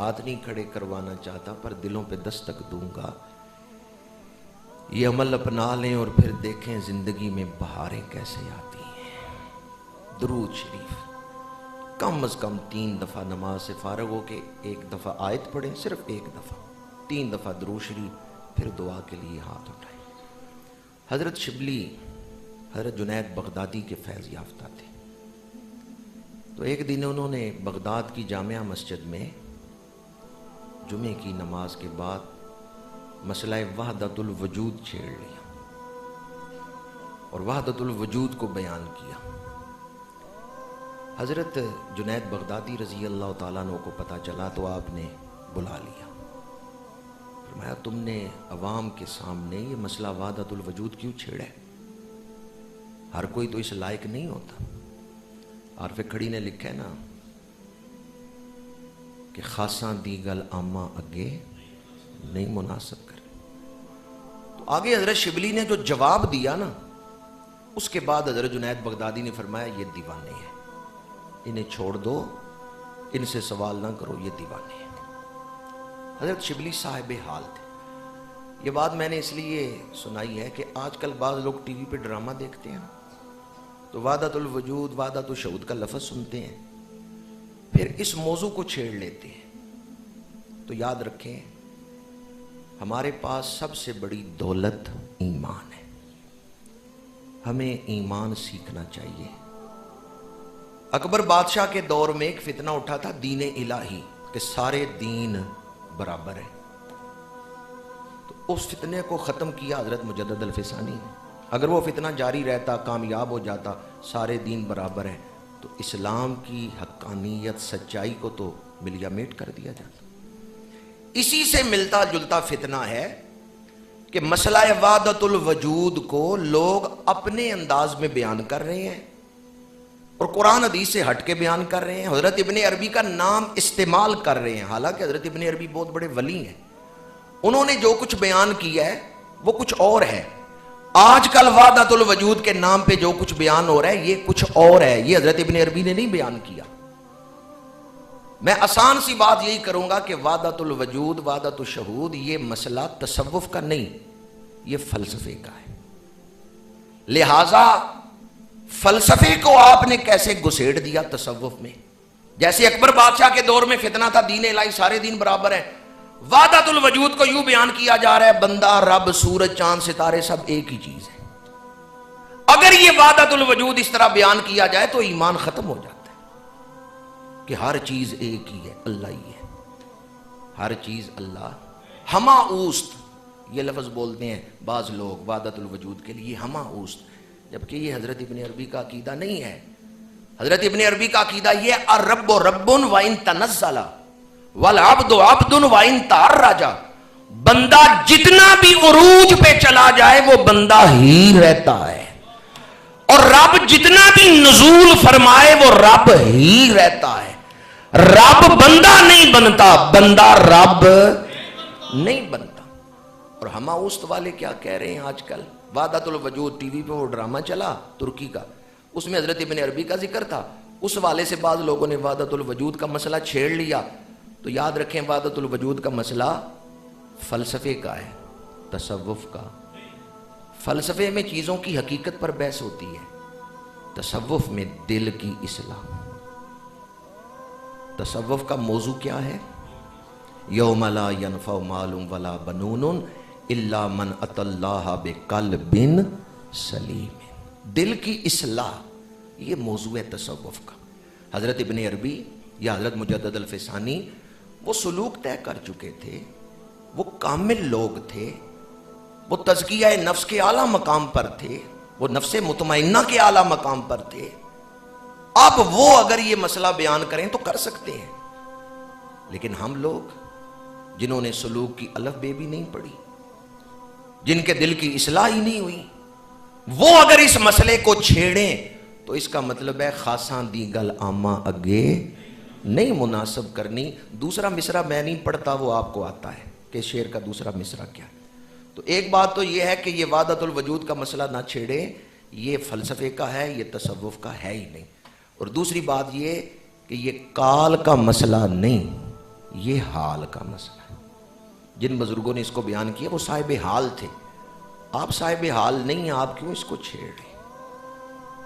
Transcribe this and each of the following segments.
ہاتھ نہیں کھڑے کروانا چاہتا پر دلوں پہ دستک دوں گا. یہ عمل اپنا لیں اور پھر دیکھیں زندگی میں بہاریں کیسے آتی ہیں. درود شریف کم از کم 3 دفعہ نماز سے فارغ ہو کے 1 دفعہ آیت پڑھیں, صرف 1 دفعہ, 3 دفعہ درود شریف, پھر دعا کے لیے ہاتھ اٹھائیں. حضرت شبلی حضرت جنید بغدادی کے فیض یافتہ تھے. تو ایک دن انہوں نے بغداد کی جامعہ مسجد میں جمعے کی نماز کے بعد مسئلہ وحدت الوجود چھیڑ لیا اور وحدت الوجود کو بیان کیا. حضرت جنید بغدادی رضی اللہ تعالیٰ عنہ کو پتہ چلا تو آپ نے بلا لیا. فرمایا تم نے عوام کے سامنے یہ مسئلہ وحدت الوجود کیوں چھیڑا ہے؟ ہر کوئی تو اس لائق نہیں ہوتا. عارف کھڑی نے لکھا ہے نا کہ خاصاں دی گل عامہ اگے نہیں مناسب کر. تو آگے حضرت شبلی نے جو جواب دیا نا, اس کے بعد حضرت جنید بغدادی نے فرمایا یہ دیوانے ہیں, انہیں چھوڑ دو, ان سے سوال نہ کرو, یہ دیوانے ہیں. حضرت شبلی صاحب حال تھے. یہ بات میں نے اس لیے سنائی ہے کہ آج کل بعض لوگ ٹی وی پہ ڈرامہ دیکھتے ہیں تو وحدت الوجود وحدت الشہود کا لفظ سنتے ہیں, پھر اس موضوع کو چھیڑ لیتے ہیں. تو یاد رکھیں ہمارے پاس سب سے بڑی دولت ایمان ہے. ہمیں ایمان سیکھنا چاہیے. اکبر بادشاہ کے دور میں ایک فتنہ اٹھا تھا دین الہی کہ سارے دین برابر ہیں. تو اس فتنے کو ختم کیا حضرت مجدد الفسانی نے. اگر وہ فتنہ جاری رہتا, کامیاب ہو جاتا, سارے دین برابر ہیں, تو اسلام کی حقانیت سچائی کو تو ملیا میٹ کر دیا جاتا. اسی سے ملتا جلتا فتنہ ہے کہ مسئلہ وحدت الوجود کو لوگ اپنے انداز میں بیان کر رہے ہیں اور قرآن حدیث سے ہٹ کے بیان کر رہے ہیں. حضرت ابن عربی کا نام استعمال کر رہے ہیں, حالانکہ حضرت ابن عربی بہت بڑے ولی ہیں. انہوں نے جو کچھ بیان کیا ہے وہ کچھ اور ہے. آج کل وحدت الوجود کے نام پہ جو کچھ بیان ہو رہا ہے یہ کچھ اور ہے. یہ حضرت ابن عربی نے نہیں بیان کیا. میں آسان سی بات یہی کروں گا کہ وحدت الوجود وحدت الشہود یہ مسئلہ تصوف کا نہیں, یہ فلسفے کا ہے. لہذا فلسفے کو آپ نے کیسے گھسیڑ دیا تصوف میں. جیسے اکبر بادشاہ کے دور میں فتنہ تھا دین الہی سارے دین برابر ہیں, وحدت الوجود کو یوں بیان کیا جا رہا ہے بندہ, رب, سورج, چاند, ستارے سب ایک ہی چیز ہے. اگر یہ وحدت الوجود اس طرح بیان کیا جائے تو ایمان ختم ہو جاتا ہے کہ ہر چیز ایک ہی ہے, اللہ ہی ہے, ہر چیز اللہ. ہما اوست یہ لفظ بولتے ہیں بعض لوگ وحدت الوجود کے لیے, ہما اوست, جبکہ یہ حضرت ابن عربی کا عقیدہ نہیں ہے. حضرت ابن عربی کا عقیدہ یہ الرب رب وان تنزل والعبد عبد وان تعرج, بندہ جتنا بھی عروج پہ چلا جائے وہ بندہ ہی رہتا ہے, اور رب جتنا بھی نزول فرمائے وہ رب ہی رہتا ہے. رب بندہ نہیں بنتا, بندہ رب نہیں بنتا. اور ہما اوست والے کیا کہہ رہے ہیں آج کل, وحدت الوجود ٹی وی پہ وہ ڈرامہ چلا ترکی کا, اس میں حضرت ابن عربی کا ذکر تھا, اس والے سے بعض لوگوں نے وحدت الوجود کا مسئلہ چھیڑ لیا. تو یاد رکھیں وحدت الوجود کا مسئلہ فلسفے کا ہے, تصوف کا. فلسفے میں چیزوں کی حقیقت پر بحث ہوتی ہے, تصوف میں دل کی اصلاح. تصوف کا موضوع کیا ہے؟ یوم لا ینفع مال ولا بنون الا من اتی اللہ بقلب سلیم. دل کی اصلاح یہ موضوع ہے تصوف کا. حضرت ابن عربی یا حضرت مجدد الفسانی وہ سلوک طے کر چکے تھے, وہ کامل لوگ تھے, وہ تزکیہ نفس کے اعلیٰ مقام پر تھے, وہ نفس مطمئنہ کے اعلیٰ مقام پر تھے. اب وہ اگر یہ مسئلہ بیان کریں تو کر سکتے ہیں, لیکن ہم لوگ جنہوں نے سلوک کی الف بے بھی نہیں پڑھی, جن کے دل کی اصلاح ہی نہیں ہوئی, وہ اگر اس مسئلے کو چھیڑیں تو اس کا مطلب ہے خاصاں دی گل عامہ اگے نہیں مناسب کرنی. دوسرا مصرع میں نہیں پڑھتا, وہ آپ کو آتا ہے کہ شعر کا دوسرا مصرع کیا. تو ایک بات تو یہ ہے کہ یہ وحدت الوجود کا مسئلہ نہ چھیڑیں, یہ فلسفے کا ہے, یہ تصوف کا ہے ہی نہیں. اور دوسری بات یہ کہ یہ کال کا مسئلہ نہیں, یہ حال کا مسئلہ ہے. جن بزرگوں نے اس کو بیان کیا وہ صاحب حال تھے. آپ صاحب حال نہیں ہیں, آپ کیوں اس کو چھیڑ رہے ہیں؟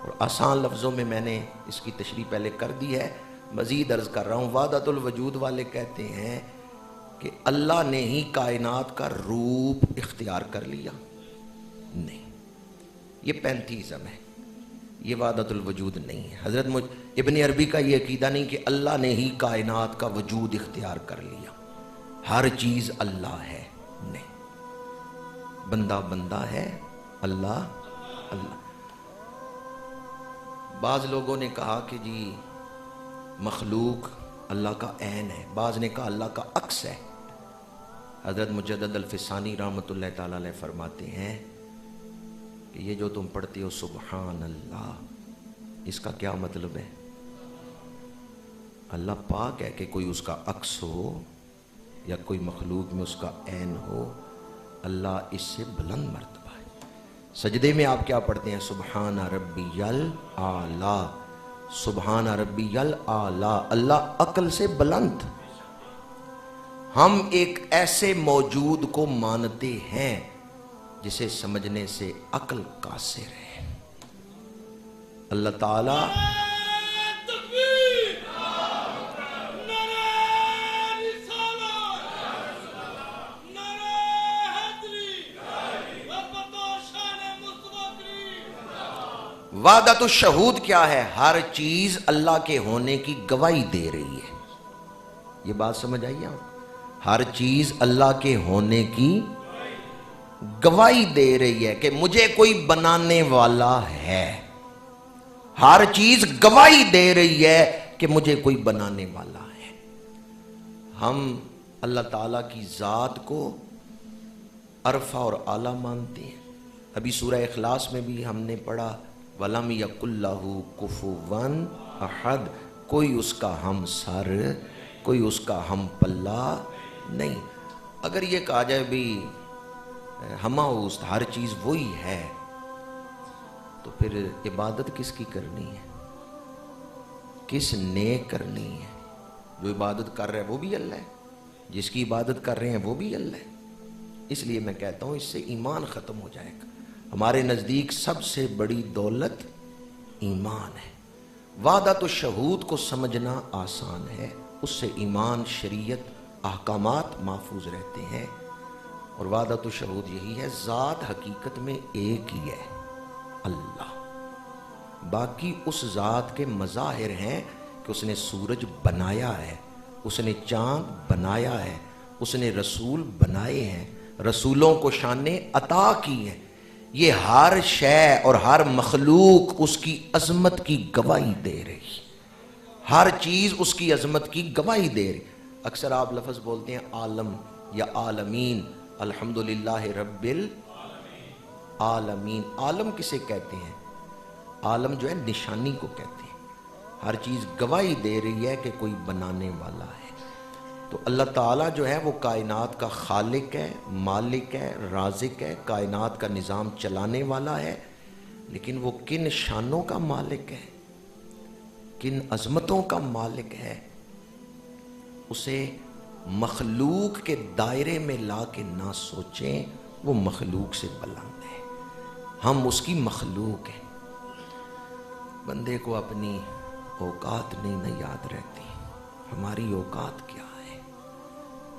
اور آسان لفظوں میں نے اس کی تشریح پہلے کر دی ہے, مزید عرض کر رہا ہوں. وحدت الوجود والے کہتے ہیں کہ اللہ نے ہی کائنات کا روپ اختیار کر لیا. نہیں, یہ پینتھیزم ہے, یہ وحدت الوجود نہیں ہے. حضرت ابن عربی کا یہ عقیدہ نہیں کہ اللہ نے ہی کائنات کا وجود اختیار کر لیا, ہر چیز اللہ ہے. نہیں, بندہ بندہ ہے, اللہ اللہ. بعض لوگوں نے کہا کہ جی مخلوق اللہ کا عین ہے, بعض نے کہا اللہ کا عکس ہے. حضرت مجدد الفسانی رحمۃ اللہ تعالی علیہ فرماتے ہیں کہ یہ جو تم پڑھتے ہو سبحان اللہ, اس کا کیا مطلب ہے؟ اللہ پاک ہے کہ کوئی اس کا عکس ہو یا کوئی مخلوق میں اس کا عین ہو, اللہ اس سے بلند مرتبہ ہے. سجدے میں آپ کیا پڑھتے ہیں؟ سبحان ربی الاعلی, سبحان ربی الاعلی. اللہ عقل سے بلند. ہم ایک ایسے موجود کو مانتے ہیں جسے سمجھنے سے عقل قاصر ہے. اللہ تعالی وحدت الشہود کیا ہے؟ ہر چیز اللہ کے ہونے کی گواہی دے رہی ہے. یہ بات سمجھ آئی آپ؟ ہر چیز اللہ کے ہونے کی گواہی دے رہی ہے کہ مجھے کوئی بنانے والا ہے. ہر چیز گواہی دے رہی ہے کہ مجھے کوئی بنانے والا ہے. ہم اللہ تعالیٰ کی ذات کو عرفہ اور اعلیٰ مانتے ہیں. ابھی سورہ اخلاص میں بھی ہم نے پڑھا وَلَمْ يَكُنْ لَهُ كُفُوًا أَحَدٌ, کوئی اس کا ہم سر, کوئی اس کا ہم پلہ نہیں. اگر یہ کہا جائے بھی ہمہ اوست, ہر چیز وہی ہے, تو پھر عبادت کس کی کرنی ہے؟ کس نے کرنی ہے؟ جو عبادت کر رہا ہے وہ بھی اللہ ہے, جس کی عبادت کر رہے ہیں وہ بھی اللہ ہے. اس لیے میں کہتا ہوں اس سے ایمان ختم ہو جائے گا. ہمارے نزدیک سب سے بڑی دولت ایمان ہے. وحدت الشہود کو سمجھنا آسان ہے, اس سے ایمان, شریعت, احکامات محفوظ رہتے ہیں. اور وحدت الشہود یہی ہے, ذات حقیقت میں ایک ہی ہے, اللہ. باقی اس ذات کے مظاہر ہیں کہ اس نے سورج بنایا ہے, اس نے چاند بنایا ہے, اس نے رسول بنائے ہیں, رسولوں کو شانیں عطا کی ہیں. یہ ہر شے اور ہر مخلوق اس کی عظمت کی گواہی دے رہی, ہر چیز اس کی عظمت کی گواہی دے رہی. اکثر آپ لفظ بولتے ہیں عالم یا عالمین, الحمدللہ رب العالمین. عالم کسے کہتے ہیں؟ عالم جو ہے نشانی کو کہتے ہیں. ہر چیز گواہی دے رہی ہے کہ کوئی بنانے والا ہے. تو اللہ تعالیٰ جو ہے وہ کائنات کا خالق ہے, مالک ہے, رازق ہے, کائنات کا نظام چلانے والا ہے. لیکن وہ کن شانوں کا مالک ہے, کن عظمتوں کا مالک ہے, اسے مخلوق کے دائرے میں لا کے نہ سوچیں. وہ مخلوق سے بلند ہے, ہم اس کی مخلوق ہیں. بندے کو اپنی اوقات نہیں یاد رہتی. ہماری اوقات کیا ہے؟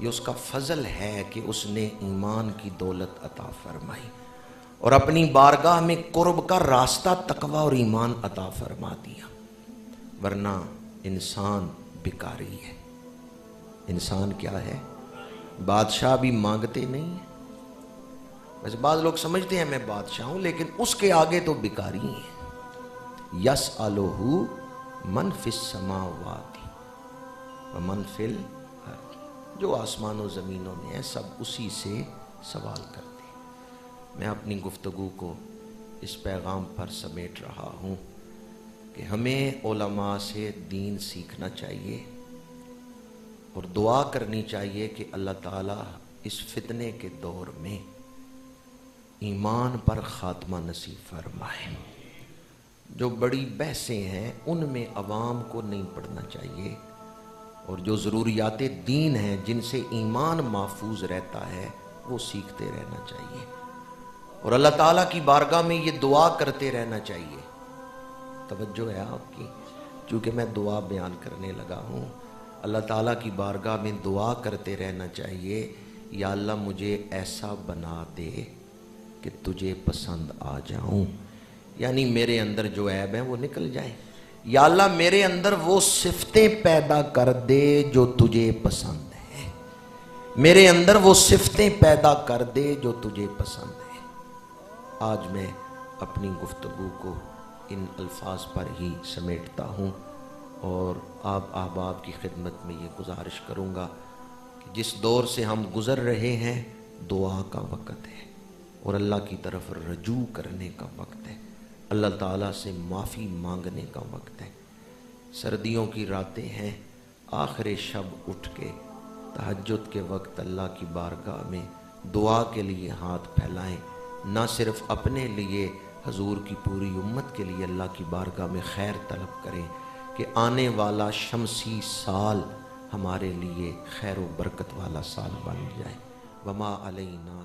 یہ اس کا فضل ہے کہ اس نے ایمان کی دولت عطا فرمائی اور اپنی بارگاہ میں قرب کا راستہ تقوی اور ایمان عطا فرما دیا. ورنہ انسان بیکاری ہے. انسان کیا ہے؟ بادشاہ بھی مانگتے نہیں ہیں. ویسے بعض لوگ سمجھتے ہیں میں بادشاہ ہوں, لیکن اس کے آگے تو بیکاری ہیں. یسألہ من فی السماوات ومن فی الارض, جو آسمان و زمینوں میں ہے سب اسی سے سوال کرتے ہیں. میں اپنی گفتگو کو اس پیغام پر سمیٹ رہا ہوں کہ ہمیں علماء سے دین سیکھنا چاہیے اور دعا کرنی چاہیے کہ اللہ تعالیٰ اس فتنے کے دور میں ایمان پر خاتمہ نصیب فرمائے. جو بڑی بحثیں ہیں ان میں عوام کو نہیں پڑھنا چاہیے, اور جو ضروریات دین ہیں جن سے ایمان محفوظ رہتا ہے وہ سیکھتے رہنا چاہیے، اور اللہ تعالیٰ کی بارگاہ میں یہ دعا کرتے رہنا چاہیے۔ توجہ ہے آپ کی، چونکہ میں دعا بیان کرنے لگا ہوں، اللہ تعالیٰ کی بارگاہ میں دعا کرتے رہنا چاہیے، یا اللہ مجھے ایسا بنا دے کہ تجھے پسند آ جاؤں، یعنی میرے اندر جو عیب ہیں وہ نکل جائیں۔ یا اللہ میرے اندر وہ صفتیں پیدا کر دے جو تجھے پسند ہیں، میرے اندر وہ صفتیں پیدا کر دے جو تجھے پسند ہیں۔ آج میں اپنی گفتگو کو ان الفاظ پر ہی سمیٹتا ہوں، اور آپ احباب کی خدمت میں یہ گزارش کروں گا کہ جس دور سے ہم گزر رہے ہیں دعا کا وقت ہے، اور اللہ کی طرف رجوع کرنے کا وقت ہے، اللہ تعالیٰ سے معافی مانگنے کا وقت ہے۔ سردیوں کی راتیں ہیں، آخر شب اٹھ کے تہجد کے وقت اللہ کی بارگاہ میں دعا کے لیے ہاتھ پھیلائیں، نہ صرف اپنے لیے، حضور کی پوری امت کے لیے اللہ کی بارگاہ میں خیر طلب کریں کہ آنے والا شمسی سال ہمارے لیے خیر و برکت والا سال بن جائے۔ وما علینا